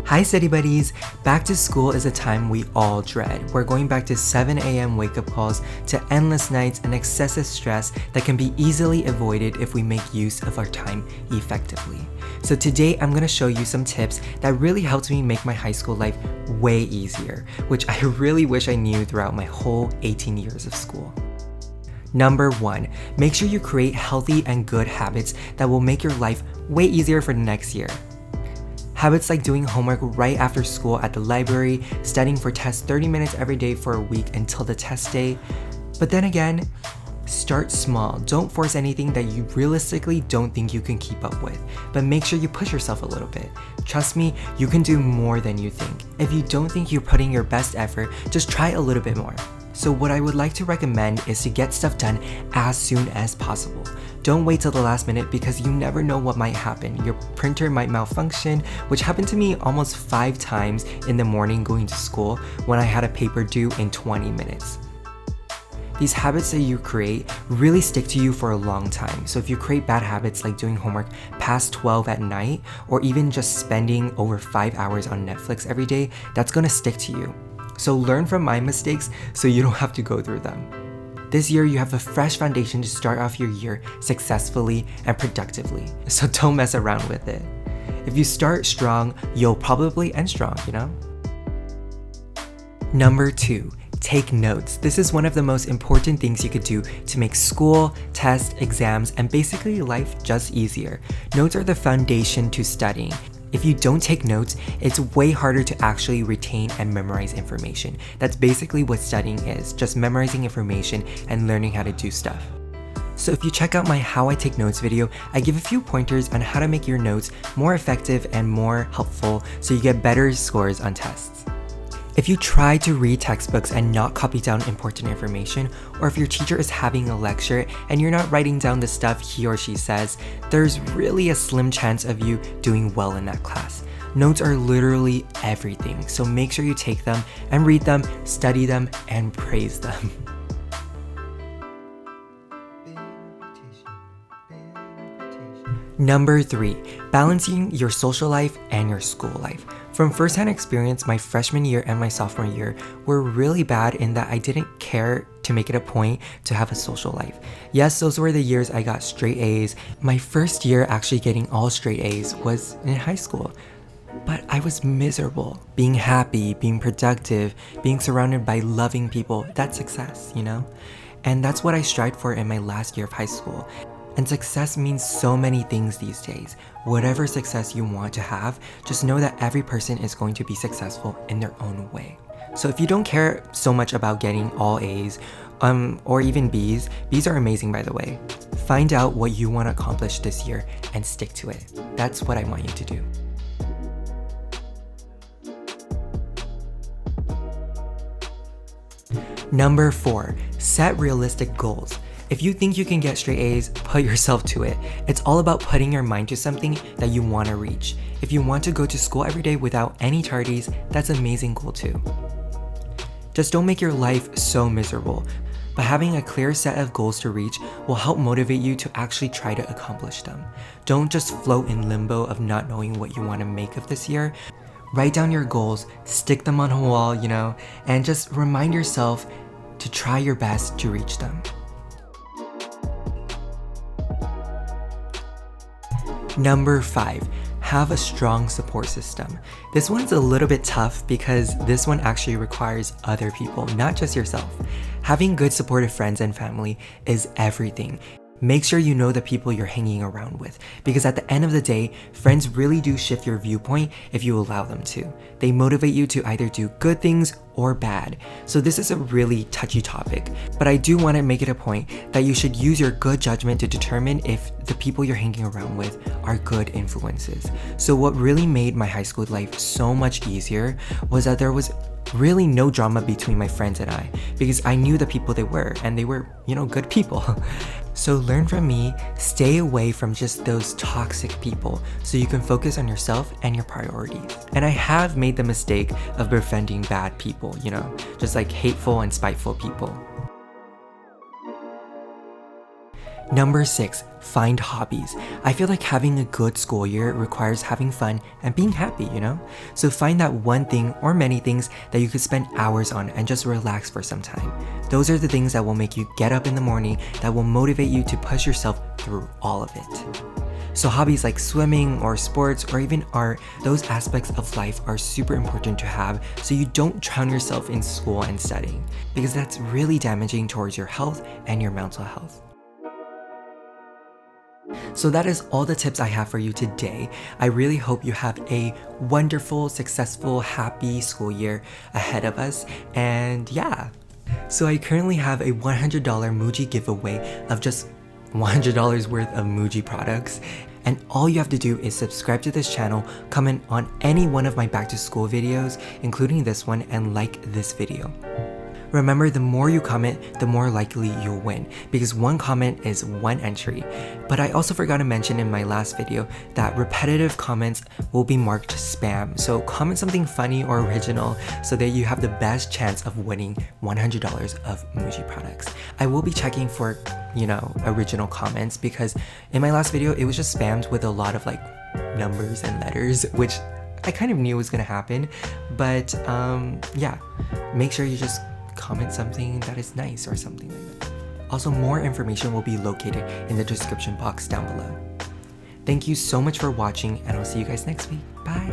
Hi study buddies! Back to school is a time we all dread. We're going back to 7 a.m. wake-up calls, to endless nights and excessive stress that can be easily avoided if we make use of our time effectively. So today I'm going to show you some tips that really helped me make my high school life way easier, which I really wish I knew throughout my whole 18 years of school. Number 1, make sure you create healthy and good habits that will make your life way easier for the next year. Habits like doing homework right after school at the library, studying for tests 30 minutes every day for a week until the test day. But then again, start small. Don't force anything that you realistically don't think you can keep up with, but make sure you push yourself a little bit. Trust me, you can do more than you think. If you don't think you're putting your best effort, just try a little bit more. So what I would like to recommend is to get stuff done as soon as possible. Don't wait till the last minute because you never know what might happen. Your printer might malfunction, which happened to me almost 5 times in the morning going to school when I had a paper due in 20 minutes. These habits that you create really stick to you for a long time. So if you create bad habits like doing homework past 12 at night, or even just spending over 5 hours on Netflix every day, that's gonna stick to you. So learn from my mistakes so you don't have to go through them. This year you have a fresh foundation to start off your year successfully and productively, so don't mess around with it. If you start strong, you'll probably end strong, you know? Number 2, take notes. This is one of the most important things you could do to make school, tests, exams, and basically life just easier. Notes are the foundation to studying. If you don't take notes, it's way harder to actually retain and memorize information. That's basically what studying is, just memorizing information and learning how to do stuff. So if you check out my How I Take Notes video, I give a few pointers on how to make your notes more effective and more helpful so you get better scores on tests. If you try to read textbooks and not copy down important information, or if your teacher is having a lecture and you're not writing down the stuff he or she says, there's really a slim chance of you doing well in that class. Notes are literally everything, so make sure you take them and read them, study them, and praise them. Number 3, balancing your social life and your school life. From first-hand experience, my freshman year and my sophomore year were really bad in that I didn't care to make it a point to have a social life. Yes, those were the years I got straight A's. My first year actually getting all straight A's was in high school. But I was miserable. Being happy, being productive, being surrounded by loving people, that's success, you know? And that's what I strived for in my last year of high school. And success means so many things these days. Whatever success you want to have, just know that every person is going to be successful in their own way. So if you don't care so much about getting all A's, or even B's are amazing by the way. Find out what you want to accomplish this year and stick to it. That's what I want you to do. Number 4, set realistic goals. If you think you can get straight A's, put yourself to it. It's all about putting your mind to something that you want to reach. If you want to go to school every day without any tardies, that's an amazing goal too. Just don't make your life so miserable, but having a clear set of goals to reach will help motivate you to actually try to accomplish them. Don't just float in limbo of not knowing what you want to make of this year. Write down your goals, stick them on a wall, you know, and just remind yourself to try your best to reach them. Number 5, have a strong support system. This one's a little bit tough because this one actually requires other people, not just yourself. Having good supportive friends and family is everything. Make sure you know the people you're hanging around with, because at the end of the day, friends really do shift your viewpoint if you allow them to. They motivate you to either do good things or bad. So this is a really touchy topic, but I do want to make it a point that you should use your good judgment to determine if the people you're hanging around with are good influences. So what really made my high school life so much easier was that there was really no drama between my friends and I, because I knew the people they were, and they were, you know, good people. So learn from me, stay away from just those toxic people so you can focus on yourself and your priorities. And I have made the mistake of befriending bad people, you know, just like hateful and spiteful people. Number 6, find hobbies. I feel like having a good school year requires having fun and being happy, you know? So find that one thing or many things that you could spend hours on and just relax for some time. Those are the things that will make you get up in the morning, that will motivate you to push yourself through all of it. So hobbies like swimming or sports or even art, those aspects of life are super important to have so you don't drown yourself in school and studying, because that's really damaging towards your health and your mental health. So that is all the tips I have for you today. I really hope you have a wonderful, successful, happy school year ahead of us. And yeah, so I currently have a $100 MUJI giveaway of just $100 worth of MUJI products. And all you have to do is subscribe to this channel, comment on any one of my back to school videos, including this one, and like this video. Remember, the more you comment, the more likely you'll win, because one comment is one entry. But I also forgot to mention in my last video that repetitive comments will be marked spam. So comment something funny or original so that you have the best chance of winning $100 of MUJI products. I will be checking for, original comments, because in my last video, it was just spammed with a lot of like numbers and letters, which I kind of knew was gonna happen. But yeah, make sure you just comment something that is nice or something like that. Also, more information will be located in the description box down below. Thank you so much for watching, and I'll see you guys next week. Bye!